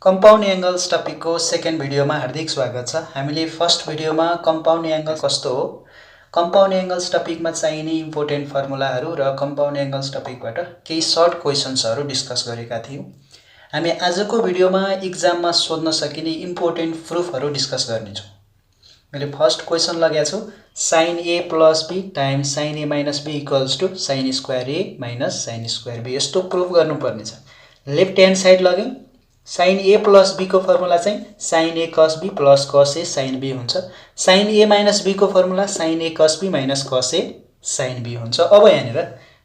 Compound angles topic को second video में हार्दिक स्वागत छ। हामीले फर्स्ट भिडियो में कम्पाउन्ड एंगल कस्तो हो, कम्पाउन्ड एंगल्स टपिक में चाहिने इम्पोर्टेन्ट फर्मुलाहरु र कम्पाउन्ड एंगल्स टपिकबाट केही सर्ट क्वेशन्सहरु डिस्कस गरेका थियौं। हामी आजको भिडियोमा एक्जाममा सोध्न सकिने इम्पोर्टेन्ट प्रुफहरु डिस्कस गर्नेछौं। मैले फर्स्ट क्वेशन लगाएको छु, sin a plus b times sin a minus b equals to sin square a minus sin square b। यस्तो प्रुफ गर्नुपर्ने छ। लेफ्ट ह्यान्ड साइड लग्यौं, sin a plus b को फर्मुला चाहिँ sin a cos b plus cos a sin b हुन्छ। sin a minus b को formula sin a cos b minus cos a sin b हुन्छ। अब यहाँनिर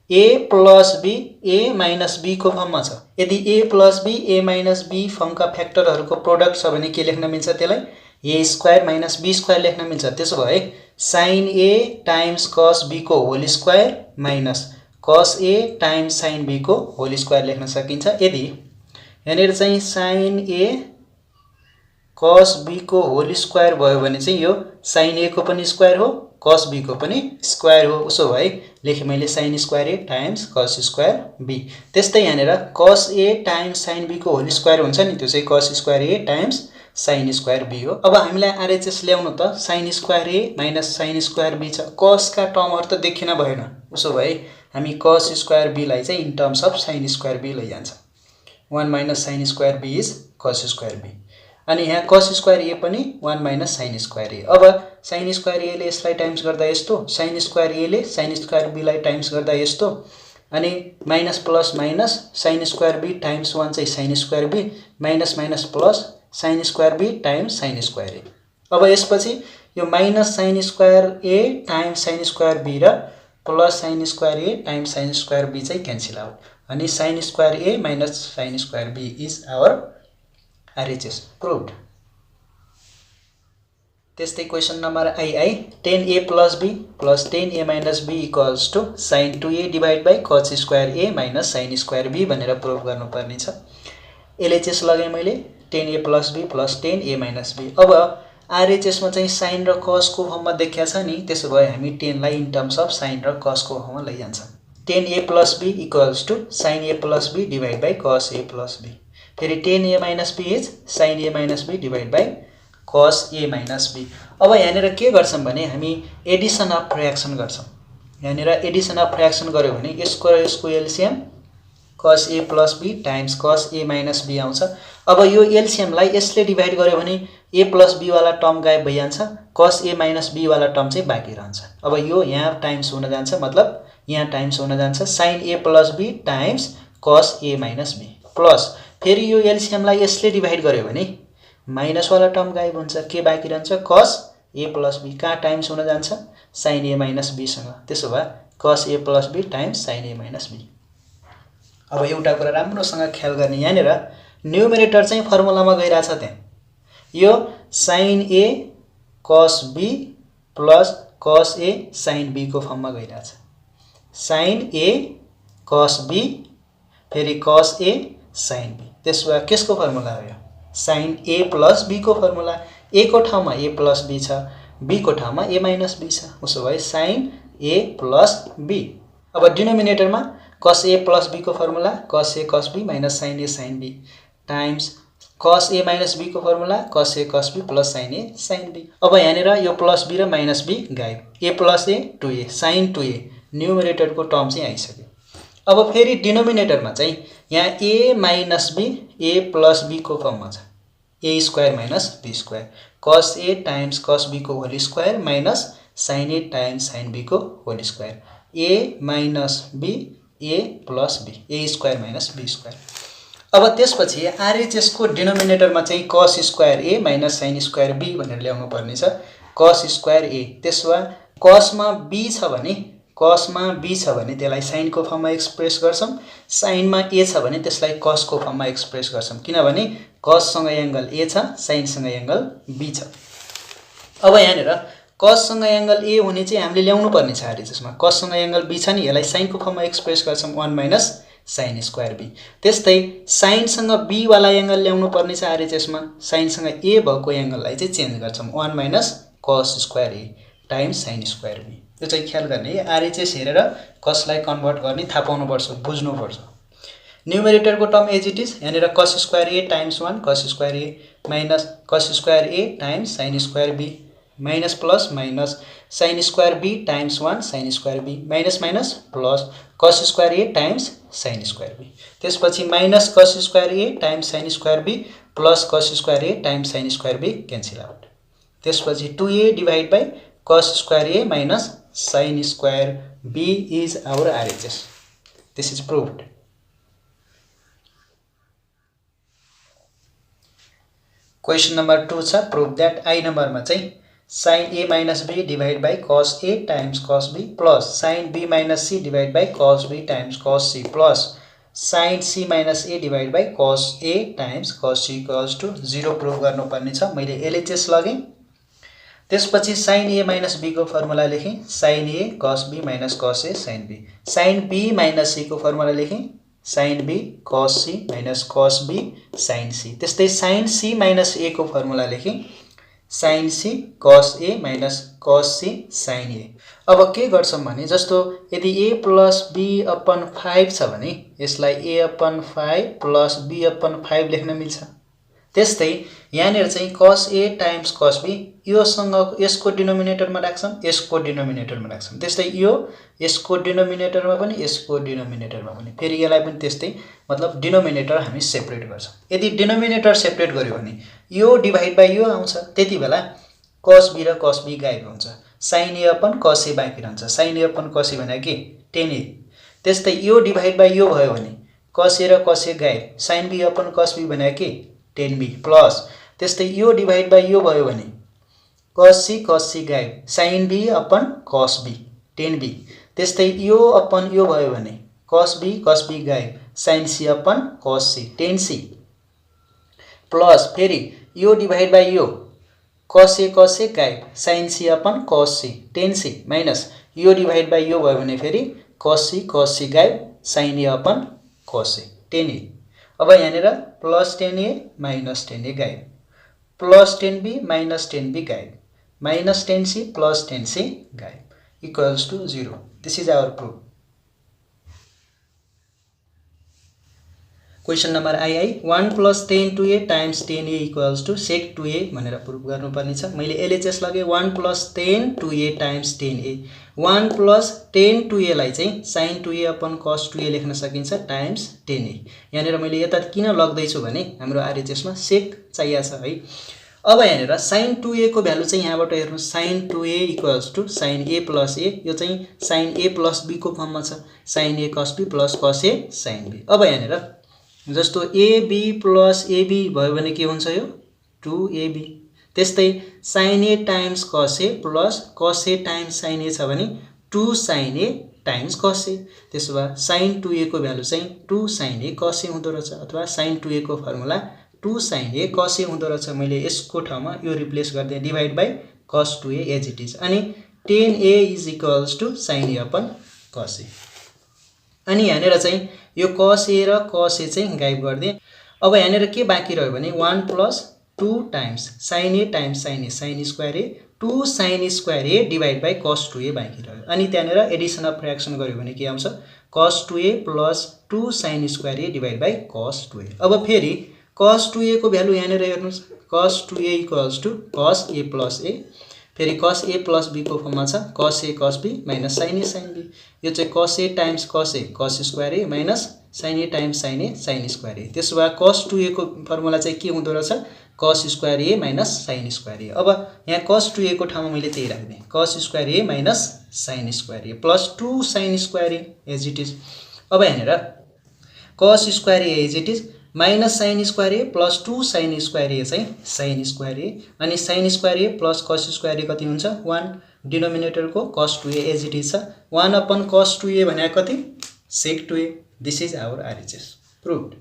a plus b a minus b को फर्ममा छ। यदि a plus b a minus b फर्मका फ्याक्टरहरुको प्रोडक्ट छ भने के लेख्न मिल्छ? त्यसलाई a square minus b square लेख्न मिल्छ। त्यसो भए sin a times cos b को whole square minus cos a times sin b को होल स्क्वायर लेख्न सकिन्छ। यदि यहाँनिर चाहिँ sin a cos b को होल स्क्वायर भयो भने चाहिँ यो sin a को पनि स्क्वायर हो, cos b को पनि स्क्वायर हो। उसो भए लेखे मैले sin square a times cos square b। त्यस्तै यहाँनिर cos a times sin b को होल स्क्वायर हुन्छ नि, त्यो चाहिँ cos square a times sin square b हो। अब हामीलाई आरएचएस ल्याउनु त sin square a minus sin square b छ। cos का टर्महरु त देखिन भएन। उसो भए हामी cos स्क्वायर b लाई चाहिँ in terms of sin square b लैजान्छ। 1 minus sin square b is cos square b। अनि यहाँ cos square a पनि 1 minus sin square a। अब sin square a ले यसलाई टाइम्स गर्दा यस्तो, sin square a ले sin square b लाई टाइम्स गर्दा यस्तो, अनि minus plus minus sin square b times 1 चाहिँ sin square b minus minus plus sin square b times sin square a। अब यसपछि यो minus sin square a times sin square b र plus sin square a times sin square b चाहिँ cancel out. अनि sin square a minus sin square b is our RHS proved। त्यस्तै question number II 10a plus b plus 10a minus b equals to sin 2a divided by cos square a minus sin square b भनेर proof गर्नुपर्ने छ। LHS लगाए मैले 10a plus b plus 10a minus b। अब RHS मा चाहिँ sin र cos को फर्ममा देखिया छ नि, त्यसो भए हामी 10 लाई इन टर्म्स अफ sin र cos को फर्ममा लैजान्छौं। 10a plus b equals to sin a plus b divided by cos a plus b। फेरि 10a minus b is sin a minus b divided by cos a minus b। अब यहाँनिर के गर्छौं भने हामी एडिसन अफ फ्र्याक्सन गर्छौं। यहाँनिर Edison of fraction गर्यो भने यसको LCM cos a plus b times cos a minus b आउँछ। अब यो एलसीएम लाई यसले डिवाइड गर्यो भने a plus b वाला टर्म गायब भइहाल्छ, cos a minus b वाला टर्म चाहिँ बाँकी रहन्छ। अब यो यहाँ टाइम्स हुन जान्छ, मतलब यहाँ टाइम्स हुन जान्छ sin a plus b times cos a minus b plus फेरि यो एलसीएम लाई यसले डिवाइड गर्यो भने माइनस वाला टर्म गायब हुन्छ, के बाँकी रहन्छ cos a plus b। कहाँ टाइम्स हुन जान्छ? sin a minus b सँग। त्यसो भए cos a plus b times sin a minus b। अब एउटा कुरा राम्रोसँग ख्याल गर्ने, यहाँनिर न्युमरेटर चाहिँ फर्मुलामा गइराछ त्यहाँ। यो sin a cos b plus cos a sin b को फर्ममा गइराछ। sin a cos b फेरि cos a sin b। त्यसो भए केसको फर्मुला हो यो? sin a plus b को फर्मुला। a को ठाउँमा a plus b छ, b को ठाउँमा a minus b छ। उसो भए sin a plus b। अब डिनोमिनेटरमा cos a plus b को formula cos a cos b minus sin a sin b times cos a minus b को formula cos a cos b plus sin a sin b। अब यहाँनिर यो plus b र minus b गायब, a plus a 2a sin 2a numerator को term चाहिँ आइसक्यो। अब फेरि डिनोमिनेटरमा चाहिँ यहाँ a minus b a plus b को फर्ममा छ, a square minus b square cos a times cos b को whole square minus sin a times sin b को whole square a minus b a plus b a square minus b square. अब त्यसपछि RHS को डिनोमिनेटरमा चाहिँ cos square a minus sin square b भनेर ल्याउनु पर्ने छ। cos स्क्वायर a, त्यसो भए cos मा b छ भने त्यसलाई sin को फर्ममा एक्सप्रेस गर्छौं, sin मा a छ भने त्यसलाई cos को फर्ममा एक्सप्रेस गर्छौं, किनभने cos सँग एंगल a छ, sin सँग एंगल b छ। अब यहाँनिर cos सँग एंगल a हुने चाहिँ हामीले ल्याउनु पर्ने छ आरएचएस मा। cos सँग एंगल b छ नि, यसलाई sin को फर्ममा एक्सप्रेस गर्छौं 1 minus sin स्क्वायर b। त्यस्तै sin सँग b वाला एंगल ल्याउनु पर्ने छ आरएचएस मा। sin सँग a भएको एंगललाई चाहिँ चेन्ज गर्छौं 1 minus cos square a times sin square b। यो चाहिँ ख्याल गर्ने, आरएचएस हेरेर कसलाई कन्भर्ट गर्ने थाहा पाउनु पर्छ, बुझ्नु पर्छ। न्युमेरेटरको टर्म एज इट इज यहाँनिर cos square a times 1 cos square a minus cos square a times sin square b minus plus minus sin square b times 1 sin square b minus minus plus cos square a times sin square b त्यसपछि minus cos square a times sin square b plus cos square a times sin square b cancel out त्यसपछि 2a divide by cos square a minus sin square b is our RHS this is proved question number 2 छ proof that I number में चाहिँ sin a minus b divide by cos a times cos b plus sin b minus c divide by cos b times cos c plus sin c minus a divide by cos a times cos c equals to 0 proof गर्नुपर्ने छ मैले LHS लगेँ त्यसपछि sin a minus b को formula लेखेँ sin a cos b minus cos a sin b minus c को formula लेखेँ sin b cos c minus cos b sin c त्यस्तै sin c minus a को formula लेखेँ sin c cos a minus cos c sin a अब के गर्छौं भने जस्तो यदि a plus b upon 5 छ भने यसलाई a upon 5 plus b upon 5 लेख्न मिल्छ त्यस्तै यहाँनिर चाहिँ cos a times cos b योसँग यसको डिनोमिनेटरमा राख्छौं यसको डिनोमिनेटरमा राख्छौं त्यस्तै यो यसको डिनोमिनेटरमा पनि यसको डिनोमिनेटरमा पनि फेरि यसलाई पनि त्यस्तै मतलब डिनोमिनेटर हामी सेपरेट गर्छौं यदि डिनोमिनेटर सेपरेट गर्यो भने यो डिवाइड बाइ यो आउँछ त्यतिबेला cos b र cos b गायब हुन्छ sin a upon cos a बाँकी रहन्छ sin a upon cos a भने के tan a त्यस्तै यो डिवाइड बाइ यो भयो भने cos a र cos a गायब sin b upon cos b भने के tan b प्लस त्यस्तै यो डिवाइड बाइ यो भयो भने cos c गायब sin b upon cos b tan b त्यस्तै यो अपन यो भयो भने cos b गायब sin c upon cos c tan c plus फेरि यो डिवाइड बाइ यो cos a गायब sin c upon cos c tan c minus यो डिवाइड बाइ यो भयो भने फेरि cos c गायब sin a upon cos a tan a अब यहाँनिर plus tan a minus tan a गायब plus tan b minus tan b गायब minus tan c plus tan c गायब equals to 0 this is our proof question number I 1 plus tan 2a times tan a equals to sec 2a भनेर proof गर्नुपर्ने छ मैले LHS लगे 1 plus tan 2a times tan a 1 plus tan 2a लाई चाहिँ sin 2a upon cos 2a लेख्न सकिन्छ times tan a यहाँनिर मैले यता किन लग्दै छु भने हाम्रो RHS मा sec चाहिएको छ है अब यहाँनिर sin 2a को भ्यालु चाहिँ यहाँबाट हेर्नु sin 2a equals to sin a plus a यो चाहिँ sin a plus b को फर्ममा छ sin a cos b plus cos a sin b अब यहाँनिर जस्तो ab plus ab भयो भने के हुन्छ यो 2ab त्यस्तै sin a times cos a plus cos a times sin a छ भने 2 sin a times cos a त्यसो भए sin 2a को भ्यालु चाहिँ 2 sin a cos a हुँदो रहेछ अथवा sin 2a को formula 2 sin a cos a हुँदो रहेछ मैले यसको ठाउँमा यो रिप्लेस गर्दै divide by cos 2a as it is अनि tan a is equals to sin a upon cos a अनि यहाँनिर चाहिँ यो cos a र cos a चाहिँ गायब गर्दिए अब यहाँनिर के बाँकी रह्यो भने 1 plus 2 times sin a times sin a sin square a 2 sin square a divide by cos 2a बाँकी रह्यो अनि त्यहाँनिर एडिसन अफ फ्र्याक्सन गर्यो भने के आउँछ cos 2a plus 2 sin square a divide by cos 2a अब फेरि cos 2a को भ्यालु यहाँनिर हेर्नुस् cos 2a equals to cos a plus a फेरि cos a plus b को फर्ममा छ cos a cos b minus sin a sin b यो चाहिँ cos a times cos a cos square a minus sin a times sin a sin square a त्यसो भए cos 2a को formula चाहिँ के हुँदो रहेछ cos square a minus sin square a अब यहाँ cos 2a को ठाउँमा मैले त्यही राख्दिए cos square a minus sin square a plus 2 sin square a as it is अब यहाँनिर cos square a as it is minus sin square a plus 2 sin square a चाहिँ sin स्क्वायर a अनि sin square a plus cos square a कति हुन्छ 1 denominator को cos 2a as it is छ 1 upon cos 2a भने कति sec 2a this is our RHS proved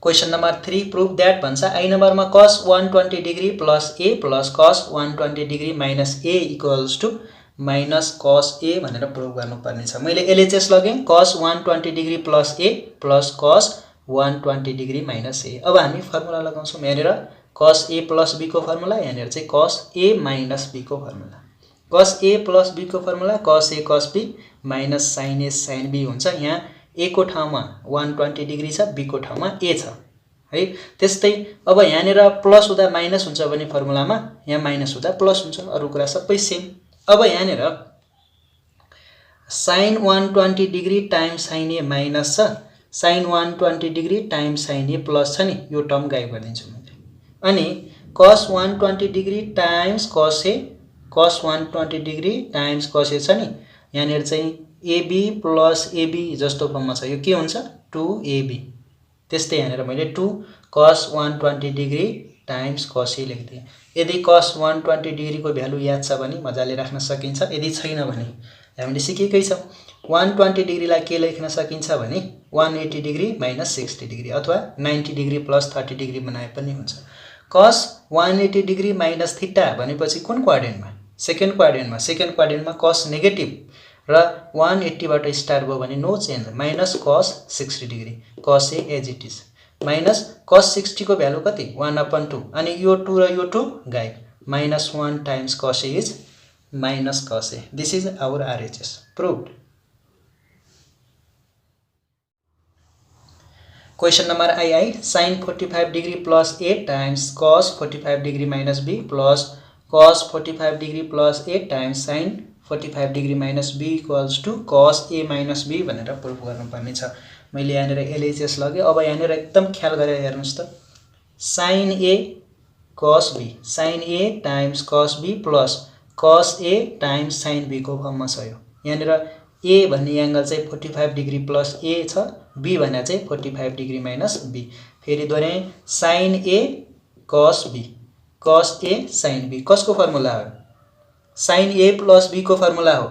question number 3 proof that भन्छ I नम्बरमा cos 120 degree plus a plus cos 120 degree minus a equals to minus cos a भनेर prove गर्नुपर्ने छ मैले LHS लगे cos 120 degree plus a plus cos 120 degree minus a अब हामी formula लगाउँछौं यहाँनिर cos a plus b को फर्मुला यहाँनिर चाहिँ cos a minus b को formula cos A plus B को formula cos A cos B minus sin A sin B हुन्छ। यहाँ A को ठाउँमा 120 डिग्री छ, B को ठाउँमा A छ है। त्यस्तै अब यहाँनिर प्लस हुँदा माइनस हुन्छ भने फर्मुलामा यहाँ माइनस हुँदा प्लस हुन्छ, अरु कुरा सबै सेम। अब यहाँनिर sin 120 degree times sin A minus छ, sin 120 degree times sin A plus छ नि, यो टर्म गायब गरिदिन्छु मैले। अनि cos 120 degree times cos A, cos 120 degree times cos A छ नि, यहाँनिर चाहिँ AB प्लस AB जस्तो फर्ममा छ, यो के हुन्छ 2AB। त्यस्तै यहाँनिर मैले 2 cos 120 degree times cos A लेख्दिएँ। यदि cos 120 डिग्री को भ्यालु याद छ भने मजाले राख्न सकिन्छ, यदि छैन भने हामीले सिकेकै छौं 120 डिग्रीलाई के लेख्न सकिन्छ भने 180 डिग्री माइनस 60 डिग्री अथवा 90 डिग्री प्लस 30 डिग्री बनाए पनि हुन्छ। cos 180 डिग्री माइनस थीटा भनेपछि कुन क्वाड्रेन्टमा? सेकेन्ड क्वाड्रेन्टमा। सेकेन्ड क्वाड्रेन्टमा cos नेगेटिभ र 180 बाट स्टार्ट भयो भने no change, minus cos 60 degree, cos A as it is, minus cos 60 को भ्यालु कति 1/2 अनि यो 2 र यो 2 गायब, minus 1 times cos A is minus cos A. This is our RHS proved. Question number II, sin 45 degree plus A times cos 45 degree minus B plus cos 45 degree plus A times sin 45 degree minus B equals to cos A minus B भनेर proof गर्नुपर्ने छ। मैले यहाँनिर LHS लगे। अब यहाँनिर एकदम ख्याल गरेर हेर्नुस् त, sin A cos B, sin A times cos B plus cos A times sin B को फर्ममा छ। यो यहाँनिर A भन्ने एंगल चाहिँ 45 डिग्री प्लस A छ, B भने चाहिँ 45 डिग्री माइनस B। फेरि दोहोर्याएँ sin A cos B, cos A sin B कसको फर्मुला हो? sin A प्लस B को फर्मुला हो।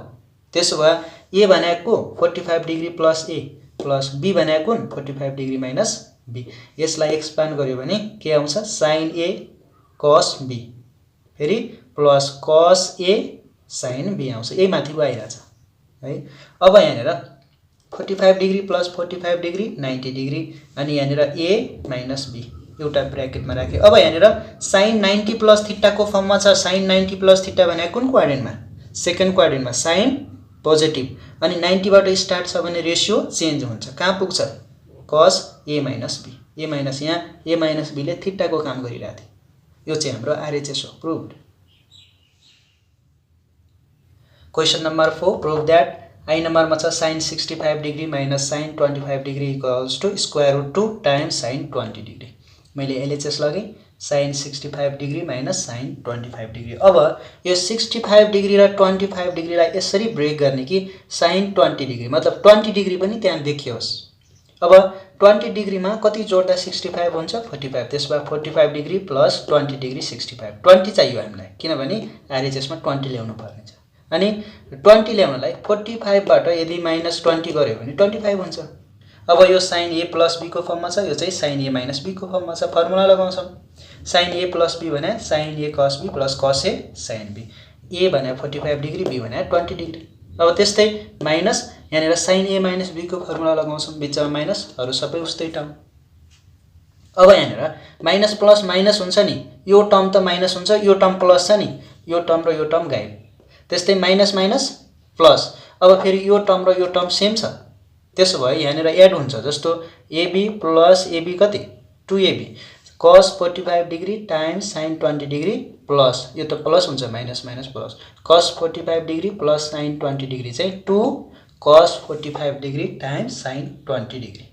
त्यसो भए A भनेको 45 degree plus A plus B भनेको 45 डिग्री माइनस B। यसलाई एक्सपान्ड गर्यो भने के आउँछ? sin A cos B फेरि plus cos A sin B आउँछ। यही माथिको आइराछ है। अब यहाँनिर 45 डिग्री प्लस 45 डिग्री 90 डिग्री अनि यहाँनिर A माइनस B एउटा ब्र्याकेटमा राखे। अब यहाँनिर sin 90 प्लस थीटा को फर्ममा छ। sin 90 प्लस थीटा भनेको कुन क्वाड्रेन्टमा? सेकेन्ड क्वाड्रेन्टमा, sin पोजिटिभ अनि 90 बाट स्टार्ट छ भने रेशियो चेन्ज हुन्छ, कहाँ पुग्छ? cos A minus B। A minus यहाँ A माइनस B ले थीटा को काम गरिरहेको थियो। यो चाहिँ हाम्रो RHS हो, प्रुभड। Question number 4, prove that I नम्बरमा छ sin 65 degree minus sin 25 degree equals to square root 2 times sin 20 degree. मैले LHS लगे, sin 65 degree minus sin 25 degree. अब यो 65 डिग्री र 25 डिग्रीलाई यसरी ब्रेक गर्ने कि sin 20 डिग्री, मतलब 20 डिग्री पनि त्यहाँ देखियोस्। अब 20 डिग्रीमा कति जोड्दा 65 हुन्छ? 45। त्यसमा 45 डिग्री प्लस 20 डिग्री 65, 20 चाहियो हामीलाई, किनभने RHS मा 20 ल्याउनु पर्ने छ। अनि 20 ल्याउनलाई 45 बाट यदि माइनस 20 गर्यो भने 25 हुन्छ। अब यो sin A प्लस B को फर्ममा छ, यो चाहिँ sin A माइनस B को फर्ममा छ। फर्मुला लगाउँछौं, sin A प्लस B भने sin A cos B plus cos A sin B। A भने 45 डिग्री, B भने 20 डिग्री। अब त्यस्तै माइनस यहाँनिर sin A माइनस B को फर्मुला लगाउँछौं, बिचमा माइनस, अरु सबै उस्तै टर्म। अब यहाँनिर माइनस प्लस माइनस हुन्छ नि, यो टर्म त माइनस हुन्छ, यो टर्म प्लस छ नि, यो टर्म र यो टर्म गायब। त्यस्तै माइनस माइनस प्लस, अब फेरि यो टर्म र यो टर्म सेम छ, त्यसो भए यहाँनिर एड हुन्छ। जस्तो AB प्लस AB कति 2AB cos 45 degree times sin 20 degree plus, यो त प्लस हुन्छ, minus minus plus, cos 45 degree plus sin 20 degree चाहिँ 2 cos 45 degree times sin 20 degree.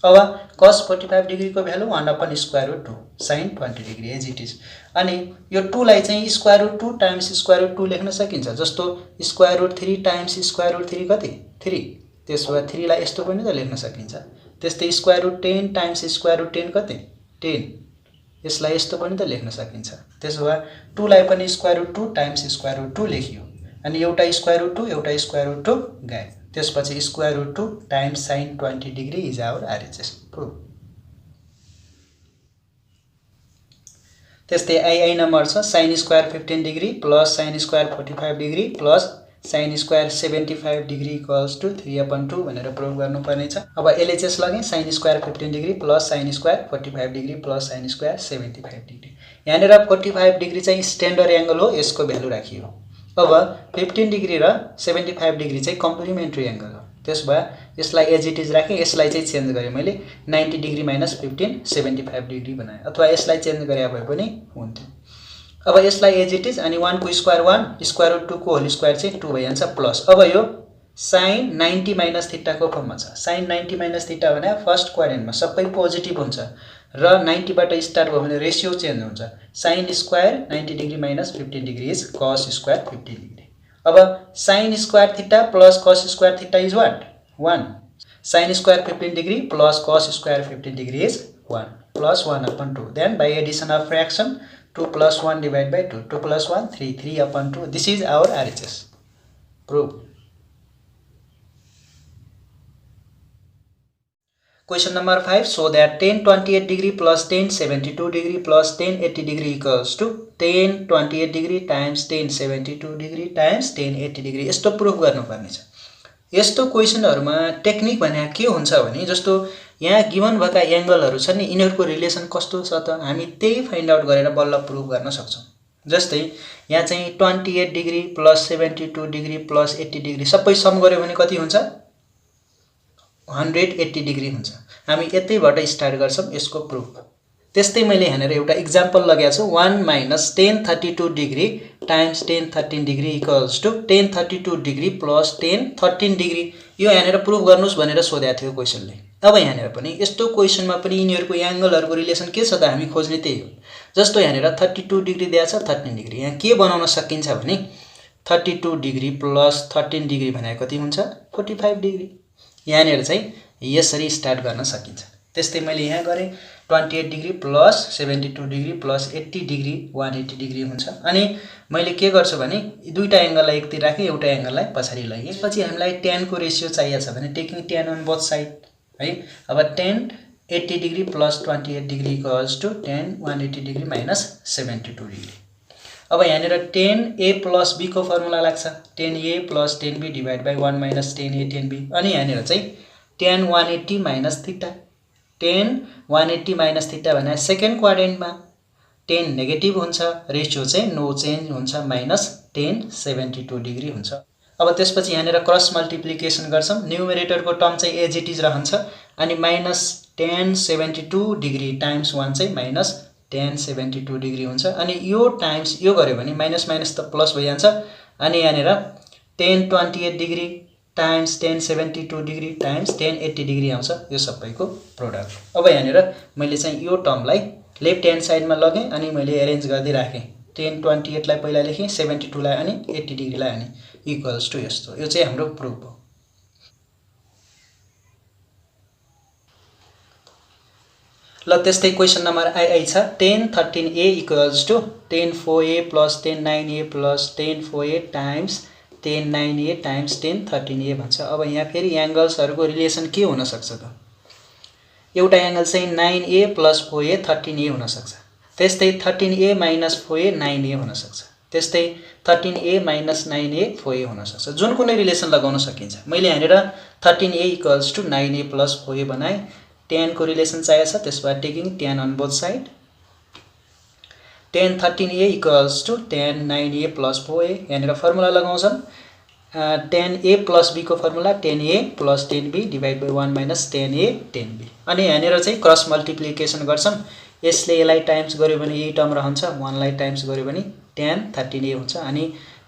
अब cos 45 डिग्री को value 1/√2 sin 20 degree as it is. अनि यो 2 लाई चाहिँ √2 टाइम्स √2 लेख्न सकिन्छ। जस्तो √3 टाइम्स √3 कति 3, त्यसो भए 3 लाई यस्तो पनि त लेख्न सकिन्छ। त्यस्तै √10 टाइम्स √10 कति 10, यसलाई यस्तो पनि त लेख्न सकिन्छ। त्यसो भए 2 लाई पनि √2 टाइम्स √2 लेखियो अनि एउटा √2 एउटा √2 गायब। त्यसपछि √2 times sin 20 degree is our RHS proof. त्यस्तै II नम्बर छ sin square 15 degree plus sin square 45 degree plus sin square 75 degree equals to 3/2 भनेर प्रुफ गर्नुपर्ने छ। अब LHS लगे, sin square 15 degree plus sin square 45 degree plus sin square 75 degree. यहाँनिर 45 degree चाहिँ standard angle हो, यसको भ्यालु राखियो। अब 15 डिग्री र 75 डिग्री चाहिँ कम्प्लिमेन्ट्री एंगल हो। त्यसो भए यसलाई एज इट इज राखेँ, यसलाई चाहिँ चेन्ज गरेँ मैले 90 डिग्री माइनस 15 75 डिग्री बनाएँ, अथवा यसलाई चेन्ज गरे भए पनि हुन्थ्यो। अब यसलाई एज इट इज अनि 1 को स्क्वायर 1 स्क्वायर रुट 2 को होल स्क्वायर चाहिँ 2 भइहाल्छ प्लस। अब यो sin 90 माइनस थीटा को फर्ममा छ। sin 90 माइनस थीटा भने फर्स्ट क्वाड्रेन्टमा सबै पोजिटिभ हुन्छ र 90 बाट स्टार्ट भयो भने रेशियो चेन्ज हुन्छ। sin square 90 degree minus 15 degree is cos square 15 degree. अब sin square theta plus cos square theta is what 1। sin square 15 degree plus cos square 15 degree is 1 plus 1/2। Then by addition of fraction 2 plus 1 divided by 2, 2 plus 1 3, 3/2. This is our RHS. Prove. Question number 5. So that tan 28 degree plus tan 72 degree plus tan 80 degree equals to tan 28 degree times tan 72 degree times tan 80 degree. यस्तो proof गर्नुपर्ने छ। यस्तो क्वेशनहरुमा technique भने के हुन्छ भने जस्तो यहाँ गिवन भएका एंगलहरु छन् नि, यिनीहरुको रिलेसन कस्तो छ त हामी त्यही फाइन्ड आउट गरेर बल्ल प्रुफ गर्न सक्छौं। जस्तै यहाँ चाहिँ 28 degree plus 72 degree plus 80 degree सबै सम गर्यो भने कति हुन्छ 180 डिग्री हुन्छ। हामी यतैबाट स्टार्ट गर्छौं यसको प्रुफ। त्यस्तै मैले यहाँनेर एउटा एक्जाम्पल लगाएको छु 1 minus tan 32 degree times tan 13 degree equals to tan 32 degree plus tan 13 degree. यो यहाँनेर प्रुफ गर्नुस् भनेर सोधेको थियो क्वेशनले। अब यहाँनेर पनि यस्तो क्वेशनमा पनि यिनीहरुको एंगलहरुको रिलेसन के छ त हामी खोज्ने त्यही हो। जस्तो यहाँनेर 32 डिग्री दिएको छ 13 डिग्री। यहाँ के बनाउन सकिन्छ भने 32 डिग्री प्लस 13 डिग्री भने कति हुन्छ 45 डिग्री। यहाँनेर चाहिँ यसरी स्टार्ट गर्न सकिन्छ। त्यस्तै मैले यहाँ गरे 28 degree plus 72 degree plus 80 degree 180 degree हुन्छ। अनि मैले के गर्छु भने दुईटा एंगललाई एकतिर राखे एउटा एंगललाई पछाडी लगे। त्यसपछि हामीलाई tan को रेशियो चाहिएको छ भने taking tan on both side है। अब tan 80 degree plus 28 degree equals to tan 180 degree minus 72 degree. अब यहाँनेर tan a प्लस b को फर्मुला लाग्छ tan a plus tan b divide by 1 minus tan a tan b। अनि यहाँनेर चाहिँ tan 180 minus theta tan 180 minus theta भने second क्वाड्रेन्टमा tan negative हुन्छ, रेशियो चाहिँ नो चेन्ज हुन्छ माइनस tan 72 डिग्री हुन्छ। अब त्यसपछि यहाँनेर क्रस मल्टिप्लिकेसन गर्छौं। न्युमरेटरको टर्म चाहिँ एज इट इज रहन्छ अनि माइनस tan 72 डिग्री टाइम्स 1 चाहिँ माइनस tan 72 डिग्री हुन्छ। अनि यो टाइम्स यो गर्यो भने माइनस माइनस त प्लस भइहाल्छ। अनि यहाँनेर tan 28 degree times tan 72 degree times tan 80 degree आउँछ। यो सबैको प्रोडक्ट। अब यहाँनेर मैले चाहिँ यो टर्मलाई लेफ्ट ह्यान्ड साइडमा लगे अनि मैले अरेन्ज गर्दै राखे। tan 28 लाई पहिला लेखे 72 लाई अनि 80 डिग्री लाई अनि इक्वल्स टु यस्तो। यो चाहिँ हाम्रो प्रुफ हो। ल त्यस्तै क्वेशन नम्बर आई छ tan 13a equals to tan 4a plus tan 9a plus tan 4a times tan 9a times tan 13a भन्छ। अब यहाँ फेरि एंगल्सहरुको रिलेसन के हुन सक्छ त एउटा एंगल चाहिँ 9a प्लस 4a 13a हुन सक्छ। त्यस्तै 13a माइनस 4a 9a हुन सक्छ। त्यस्तै 13a माइनस 9a 4a हुन सक्छ। जुन कुनै रिलेसन लगाउन सकिन्छ। मैले यहाँनेर 13a equals to 9a plus 4a बनाए। tan को रिलेसन चाहिएको छ त्यसबाट taking tan on both side tan 13a equals to tan 9a plus 4a। यहाँनेर फर्मुला लगाउँछौं tan a प्लस b को formula tan a plus tan b divide by 1 minus tan a tan b। अनि यहाँनेर चाहिँ cross multiplication गर्छौं। यसले यसलाई times गर्यो भने यही टर्म रहन्छ, 1 लाई टाइम्स गर्यो भने tan 13a हुन्छ। अनि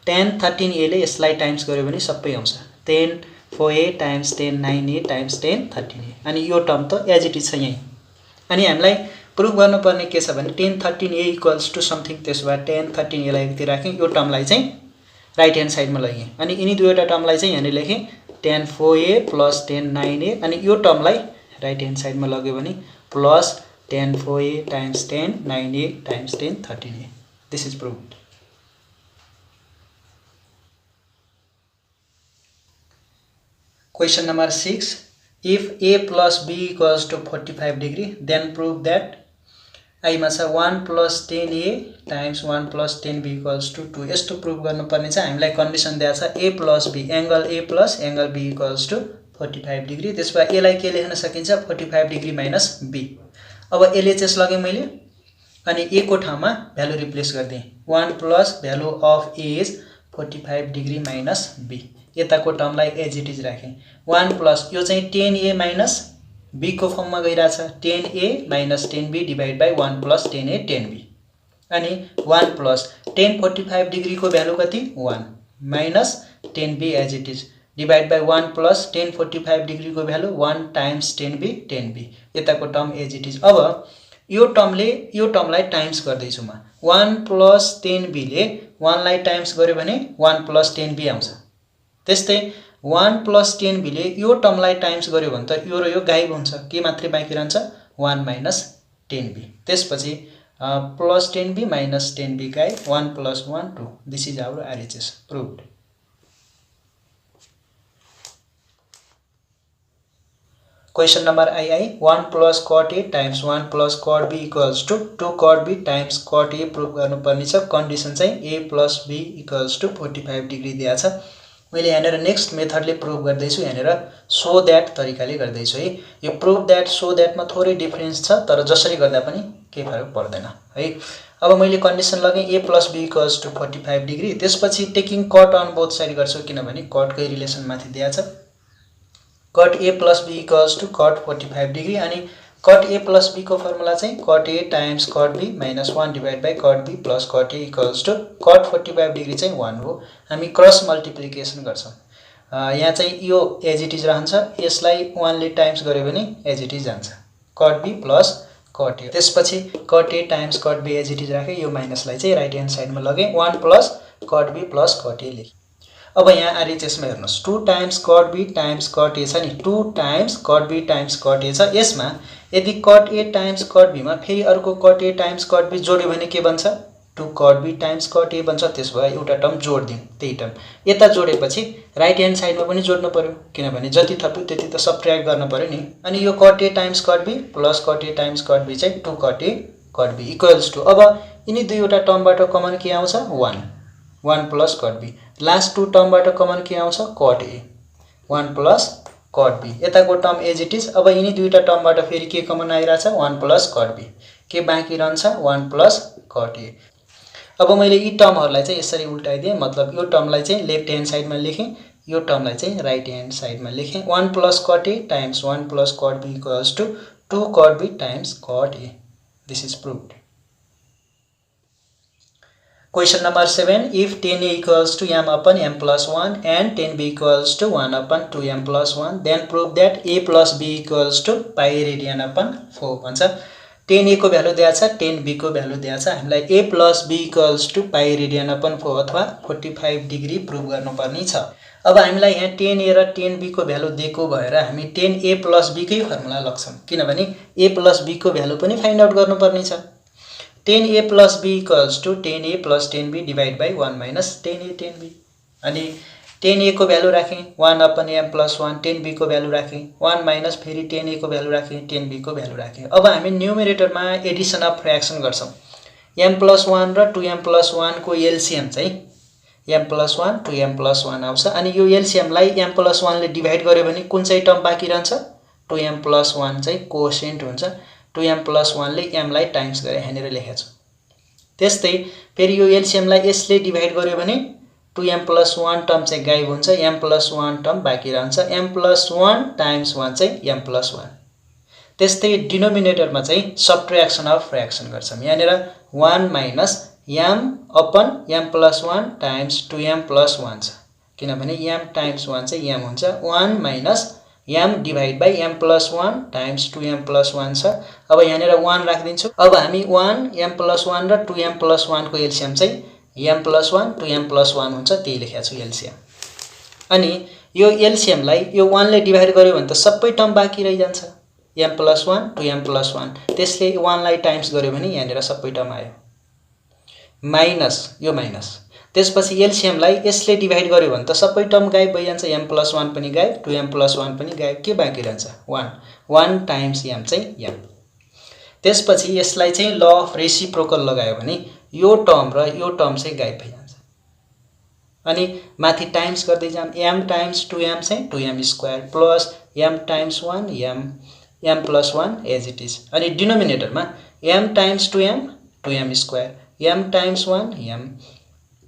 tan 13a ले यसलाई टाइम्स गर्यो भने सबै आउँछ tan 4a times tan 9a times tan 13a। अनि यो टर्म त एज इट इज छ यही। अनि हामीलाई प्रुफ गर्नुपर्ने के छ भने tan 13a equals to something. त्यसो भए tan 13a लाई एकतिर राखे यो टर्मलाई चाहिँ राइट ह्यान्ड साइडमा लगे। अनि यिनी दुईवटा टर्मलाई चाहिँ यहाँ लेखे tan 4a plus tan 9a। अनि यो टर्मलाई राइट ह्यान्ड साइडमा लग्यो भने plus tan 4a times tan 9a times tan 13a। This is proved. Question number 6 if a plus b equals to 45 degree then prove that I मा छ 1 plus tan a times 1 plus tan b equals to 2। यस्तो proof गर्नुपर्ने छ। हामीलाई condition दिएको छ a plus b angle a plus angle b equals to 45 degree. त्यसबाट a लाई के लेख्न सकिन्छ 45 डिग्री माइनस b। अब LHS लगे मैले अनि a को ठाउँमा भ्यालु रिप्लेस गर्दिए 1 plus value of a is 45 degree minus b यताको टर्मलाई एज इट इज राखेँ 1 प्लस यो चाहिँ 10a माइनस b को फर्ममा गइराछ 10a minus 10b divide by 1 plus 10a 10b अनि 1 प्लस 10 45 डिग्री को भ्यालु कति 1 minus 10b as it is divide by 1 plus 10 45 degree को भ्यालु 1 टाइम्स 10b 10b यताको टर्म एज इट इज अब यो टर्मलाई टाइम्स गर्दैछु म 1 प्लस 10b ले 1 लाई टाइम्स गर्यो भने 1 प्लस 10b आउँछ त्यस्तै 1 प्लस 10b ले यो टर्मलाई टाइम्स गर्यो भने त यो र यो गायब हुन्छ के मात्रै बाँकी रहन्छ 1 माइनस 10b त्यसपछि प्लस 10b माइनस 10b गायब 1 plus 1 2 this is our RHS proved Question number II 1 plus cot A times 1 plus cot B equals to 2 cot B times cot A proof गर्नुपर्ने छ कन्डिसन चाहिँ A plus B equals to 45 degree दिया छ मैले यहाँनिर next मेथडले proof गर्दैछु यहाँनिर so that तरिकाले गर्दैछु है यो प्रूफ दैट सो दैट मा थोरै डिफरेन्स छ तर जसरी गर्दा पनि केही फरक पर्दैन है अब मैले कन्डिसन लगे A plus B equals to 45 degree त्यसपछि taking cot on both side गर्छु किनभने कटकै रिलेसन माथि दिया छ cot A plus B equals to cot 45 degree अनि cot A plus B को फर्मुला चाहिँ cot A times cot B minus 1 divided by cot B plus cot A equals to cot 45 degree चाहिँ 1 हो हामी cross multiplication गर्छौं यहाँ चाहिँ यो एज इट इज रहन्छ यसलाई 1 ले टाइम्स गर्यो भने एज इट इज जान्छ cot B plus cot A त्यसपछि cot A times cot B as it is राखे यो माइनसलाई चाहिँ राइट ह्यान्ड साइडमा लगे 1 plus cot B plus cot A लेखे अब यहाँ RHS मा हेर्नुस् 2 times cot B times cot A छ नि 2 times cot B times cot A छ यसमा यदि cot A times cot B मा फेरि अर्को cot A times cot B जोड्यो भने के बन्छ 2 cot B times cot A बन्छ त्यसभए एउटा टर्म जोड दिउँ त्यही टर्म यता जोडेपछि राइट ह्यान्ड साइडमा पनि जोड्नु पर्यो किनभने जति थप्यो त्यति त सबट्र्याक्ट गर्न पर्यो नि अनि यो cot A times cot B plus cot A times cot B चाहिँ 2 cot A cot B equals to अब यिनी दुईवटा टर्मबाट कमन के आउँछ 1 plus cot B last two टर्मबाट कमन के आउँछ cot A 1 plus cot B यताको टर्म एज इट इज अब यिनी दुईटा टर्मबाट फेरि के कमन आइराछ 1 plus cot B के बाँकी रहन्छ 1 plus cot A अब मैले यी टर्महरुलाई चाहिँ यसरी उल्टाइदिए मतलब यो टर्मलाई चाहिँ लेफ्ट ह्यान्ड साइडमा लेखेँ यो टर्मलाई चाहिँ राइट ह्यान्ड साइडमा लेखेँ 1 plus cot A times 1 plus cot B equals to 2 cot B times cot A this is proved Question number 7 if 10a equals to m upon m plus 1 and 10b equals to 1 upon 2m plus 1 then prove that a plus b equals to pi radian upon 4 भन्छ 10a को value दिया छ 10b को value दिया छ हामीलाई a plus b equals to pi radian upon 4 अथवा 45 degree prove गर्नुपर्ने छ अब हामीलाई यहाँ 10a र 10b को भ्यालु दिएको भएर हामी 10a plus b कै फर्मुला लग्छौं किनभने a plus b को भ्यालु पनि फाइन्ड आउट गर्नुपर्ने छ 10a plus b equals to 10a plus 10b divided by 1 minus 10a 10b अनि 10a को भ्यालु राखेँ 1 upon m plus 1 10b को भ्यालु राखेँ 1 minus फेरि 10a को भ्यालु राखेँ 10b को भ्यालु राखेँ अब हामी न्युमरेटरमा एडिसन अफ फ्र्याक्सन गर्छौं m plus 1 र 2m plus 1 को एलसीएम चाहिँ m plus 1 2m plus 1 आउँछ अनि यो एलसीएम लाई m plus 1 ले डिभाइड गर्यो भने कुन चाहिँ टर्म बाँकी रहन्छ 2m plus 1 चाहिँ कोएफिसिएन्ट हुन्छ 2m plus 1 ले m लाई टाइम्स गरे यहाँनिर लेखेको छु त्यस्तै फेरि यो एलसीएम लाई यसले डिभाइड गर्यो भने 2m plus 1 टर्म चाहिँ गायब हुन्छ m plus 1 टर्म बाँकी रहन्छ m plus 1 times 1 चाहिँ m plus 1 त्यस्तै डिनोमिनेटरमा चाहिँ सबट्र्याक्सन अफ फ्र्याक्सन गर्छौं यहाँनिर 1 minus m upon m plus 1 times 2m plus 1 छ किनभने m times 1 चाहिँ m हुन्छ 1 minus m divided by m plus 1 times 2m plus 1 छ अब यहाँनिर 1 राख्दिन्छु अब हामी 1 m plus 1 र 2m plus 1 को एलसीएम चाहिँ m plus 1 2m plus 1 हुन्छ त्यही लेखेको छु एलसीएम अनि यो एलसीएम लाई यो 1 ले डिभाइड गर्यो भने त सबै टर्म बाँकी रहि जान्छ m plus 1 2m plus 1 त्यसले 1 लाई टाइम्स गर्यो भने यहाँनिर सबै टर्म आयो माइनस यो माइनस त्यसपछि एलसीएम लाई यसले डिभाइड गर्यो भने त सबै टर्म गायब भइजान्छ m plus 1 पनि गायब 2m plus 1 पनि गायब के बाँकी रहन्छ 1 टाइम्स m चाहिँ m त्यसपछि यसलाई चाहिँ ल अफ रेसिप्रोकल लगायो भने यो टर्म र यो टर्म चाहिँ गायब भइजान्छ अनि माथि टाइम्स गर्दै जाम m टाइम्स 2m चाहिँ 2m square plus m times 1 m plus 1 as it is अनि डिनोमिनेटरमा m times 2m 2m square m times 1 m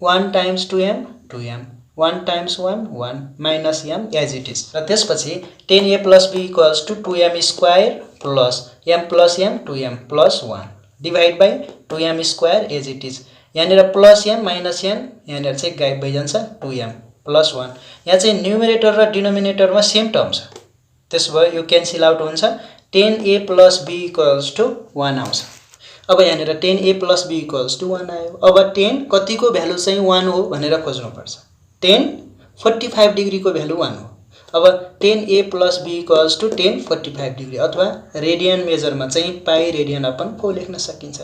1 times 2m 2m 1 times 1 1 minus m as it is र त्यसपछि 10a plus b equals to 2m square plus m plus m 2m plus 1 divide by 2m square as it is यहाँनिर plus m minus n यहाँनिर चाहिँ गायब भइजान्छ 2m plus 1 यहाँ चाहिँ numerator र डिनोमिनेटरमा same term छ त्यसो भए यो क्यान्सल आउट हुन्छ 10a plus b equals to 1 आउँछ अब यहाँनिर 10a plus b equals to 1 आयो अब 10 कतिको भ्यालु चाहिँ 1 हो भनेर खोज्नु पर्छ 10 45 डिग्री को भ्यालु 1 हो अब 10a plus b equals to 10 45 degree अथवा रेडियन मेजरमा चाहिँ पाई रेडियन अपन 4 लेख्न सकिन्छ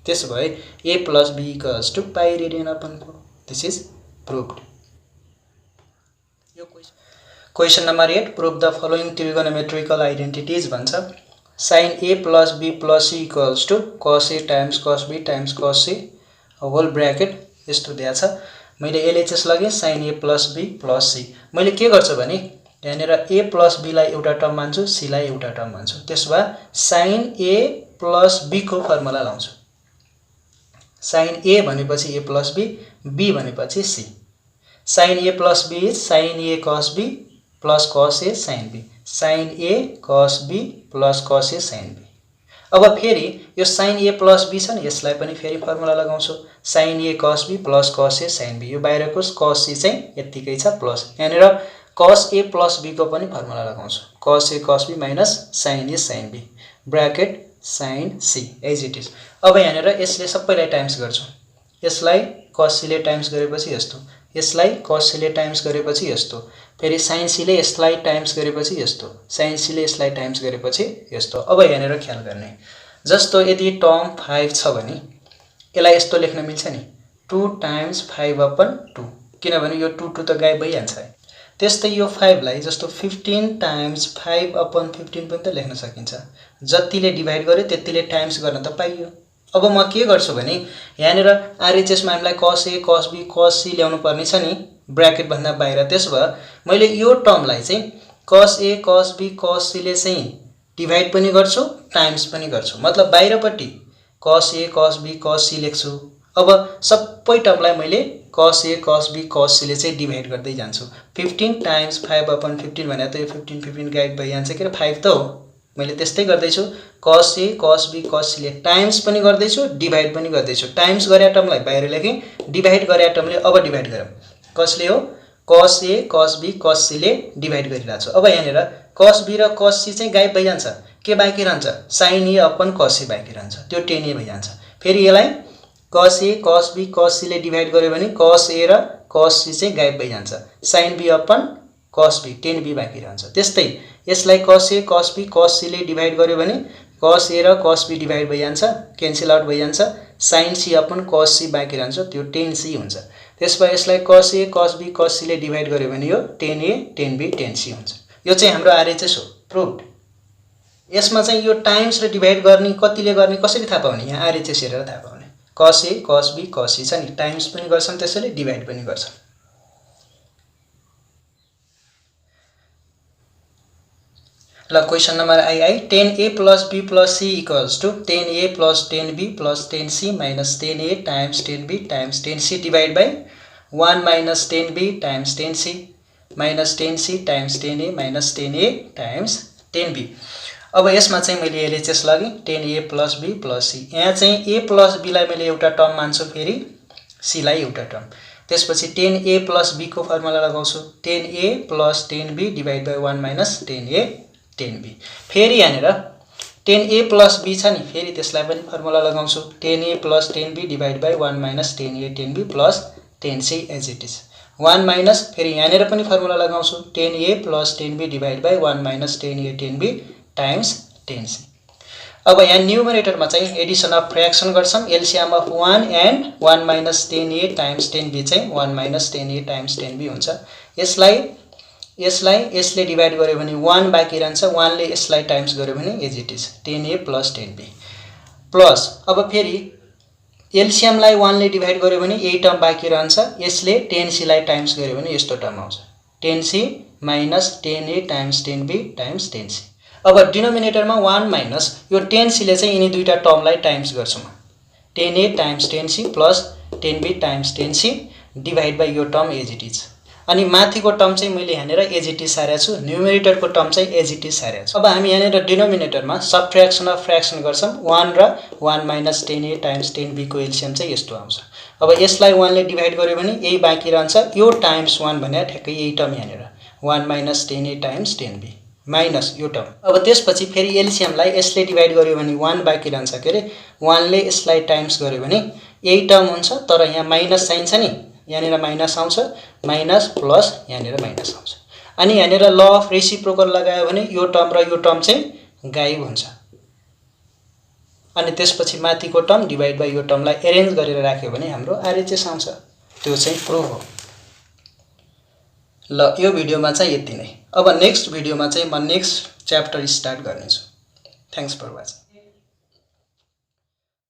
त्यसो भए a plus b equals to pi radian upon 4 this is proved यो question number 8 prove the following trigonometrical identities भन्छ sin a plus b plus c equals to cos a times cos b times cos c whole bracket यस्तो दिएको छ मैले LHS लगे sin a plus b plus c मैले के गर्छु भने यहाँनिर a plus b लाई एउटा टर्म मान्छु c लाई एउटा टर्म मान्छु त्यसो भए sin a plus b को फर्मुला लाउँछु sin a भनेपछि a plus b b भनेपछि c sin a plus b is sin a cos b plus cos a sin b sin a cos b plus cos a sin b अब फेरि यो sin a plus b छ नि यसलाई पनि फेरि formula लगाउँछु sin a cos b plus cos a sin b यो बाहिरको cos c चाहिँ यतिकै छ प्लस यहाँनिर cos a plus b को पनि फर्मुला लगाउँछु cos a cos b minus sin a sin b bracket sin c as it is अब यहाँनिर यसले सबैलाई टाइम्स गर्छु यसलाई cos c ले टाइम्स गरेपछि यस्तो यसलाई cos c ले टाइम्स गरेपछि यस्तो फेरि sin c ले यसलाई टाइम्स गरेपछि यस्तो sin c ले यसलाई टाइम्स गरेपछि यस्तो अब यहाँनिर ख्याल गर्ने जस्तो यदि टर्म 5 छ भने यसलाई यस्तो लेख्न मिल्छ नि 2 times 5 upon 2 किनभने यो 2 2 त गायब भइहाल्छ है त्यस्तै यो 5 लाई जस्तो 15 times 5 upon 15 पनि त लेख्न सकिन्छ जतिले डिभाइड गर्यो त्यतिले टाइम्स गर्न त पाइयो अब म के गर्छु भने यहाँनिर आरएचएस मा हामीलाई cos a cos b cos c ल्याउनु पर्ने छ नि ब्र्याकेट भन्दा बाहिर त्यसो भए मैले यो टर्मलाई चाहिँ cos a cos b cos c ले चाहिँ डिभाइड पनि गर्छु टाइम्स पनि गर्छु मतलब बाहिरपट्टि cos a cos b cos c लेख्छु अब सबै टर्मलाई मैले cos a cos b cos c ले चाहिँ डिभाइड गर्दै जान्छु 15 times 5 upon 15 भने त यो 15 15 गायब भइहाल्छ के 5 त हो मैले त्यस्तै गर्दै छु cos a cos b cos c ले टाइम्स पनि गर्दै छु डिभाइड पनि गर्दै छु टाइम्स गरे टर्मलाई बाहिर लेखे डिभाइड गरे टर्मले अब डिभाइड गरौँ कसले हो cos a cos b cos c ले डिभाइड गरिरा छु अब यहाँनिर cos b र cos c चाहिँ गायब भइजान्छ के बाँकी रहन्छ sin a upon cos c बाँकी रहन्छ त्यो 10a भइजान्छ फेरि यसलाई cos a cos b cos c ले डिभाइड गर्यो भने cos a र cos c चाहिँ गायब भइजान्छ sin b upon cos b 10b बाँकी रहन्छ त्यस्तै यसलाई cos a cos b cos c ले डिभाइड गर्यो भने cos a र cos b डिभाइड भइजान्छ क्यान्सल आउट भइजान्छ sin c upon cos c बाँकी रहन्छ त्यो 10c हुन्छ त्यसपछि यसलाई cos a cos b cos c ले डिभाइड गर्यो भने यो 10a 10b 10c हुन्छ यो चाहिँ हाम्रो आरएचएस हो प्रुभड यसमा चाहिँ यो टाइम्स र डिभाइड गर्ने कतिले गर्ने कसरी थाहा पाउने यहाँ आरएचएस हेरेर थाहा पाउने cos a cos b cos c छ नि टाइम्स पनि गर्छन् त्यसैले डिभाइड पनि गर्छन् ल question number I 10a plus b plus c equals to 10a plus 10b plus 10c minus 10a times 10b times 10c divided by 1 minus 10b times 10c minus 10c times 10a minus 10a times 10b अब यसमा चाहिँ मैले LHS लगे 10a plus b plus c यहाँ चाहिँ a plus b लाई मैले एउटा टर्म मान्छु फेरि c लाई एउटा टर्म त्यसपछि 10a plus b को फर्मुला लगाउँछु 10a plus 10b divided by 1 minus 10a 10b फेरि यहाँनिर 10a plus b छ नि फेरि त्यसलाई पनि फर्मुला लगाउँछु 10a plus 10b divided by 1 minus 10a 10b plus 10c as it is 1 minus फेरि यहाँनिर पनि फर्मुला लगाउँछु 10a plus 10b divided by 1 minus 10a 10b times 10c अब यहाँ न्युमरेटरमा चाहिँ एडिसन अफ फ्र्याक्सन गर्छौं LCM of 1 and 1 minus 10a times 10b चाहिँ 1 minus 10a times 10b हुन्छ यसलाई यसले डिभाइड गर्यो भने 1 बाँकी रहन्छ 1 ले यसलाई टाइम्स गर्यो भने as it is 10a plus 10b plus अब फेरि एलसीएम लाई 1 ले डिभाइड गर्यो भने यही टर्म बाँकी रहन्छ यसले 10c लाई टाइम्स गर्यो भने यस्तो टर्म आउँछ 10c minus 10a times 10b times 10c अब डिनोमिनेटरमा 1 माइनस यो 10c ले चाहिँ यिनी दुईटा टर्मलाई टाइम्स गर्छौं 10a times 10c plus 10b times 10c divide by यो टर्म एज इट इज। अनि माथिको टर्म चाहिँ मैले यहाँनिर एज इट इज सारेको छु, न्युमेरेटरको टर्म चाहिँ एज इट इज सारेको छु। अब हामी यहाँनिर डिनोमिनेटरमा सबट्र्याक्सन अफ फ्र्याक्सन गर्छौँ। 1 र 1 माइनस 10a टाइम्स 10b को एलसिएम चाहिँ यस्तो आउँछ। अब यसलाई 1 ले डिभाइड गर्यो भने यही बाँकी रहन्छ, यो टाइम्स 1 भने ठ्याक्कै यही टर्म यहाँनिर 1 minus 10a times 10b minus यो टर्म। अब त्यसपछि फेरि एलसिएमलाई यसले डिभाइड गर्यो भने 1 बाँकी रहन्छ, के अरे 1 ले यसलाई टाइम्स गर्यो भने यही टर्म हुन्छ, तर यहाँ माइनस साइन छ नि, यहाँनिर माइनस आउँछ, माइनस प्लस यहाँनिर माइनस आउँछ। अनि यहाँनिर ल अफ रेसिप्रोकल लगायो भने यो टर्म र यो टर्म चाहिँ गायब हुन्छ। अनि त्यसपछि माथिको टर्म डिभाइड बाई यो टर्मलाई एरेन्ज गरेर राख्यो भने हाम्रो आरएचएस आउँछ। त्यो चाहिँ प्रुफ हो। ल यो भिडियोमा चाहिँ यति नै। अब नेक्स्ट भिडियोमा चाहिँ म नेक्स्ट च्याप्टर स्टार्ट गर्नेछु। Thanks for watching.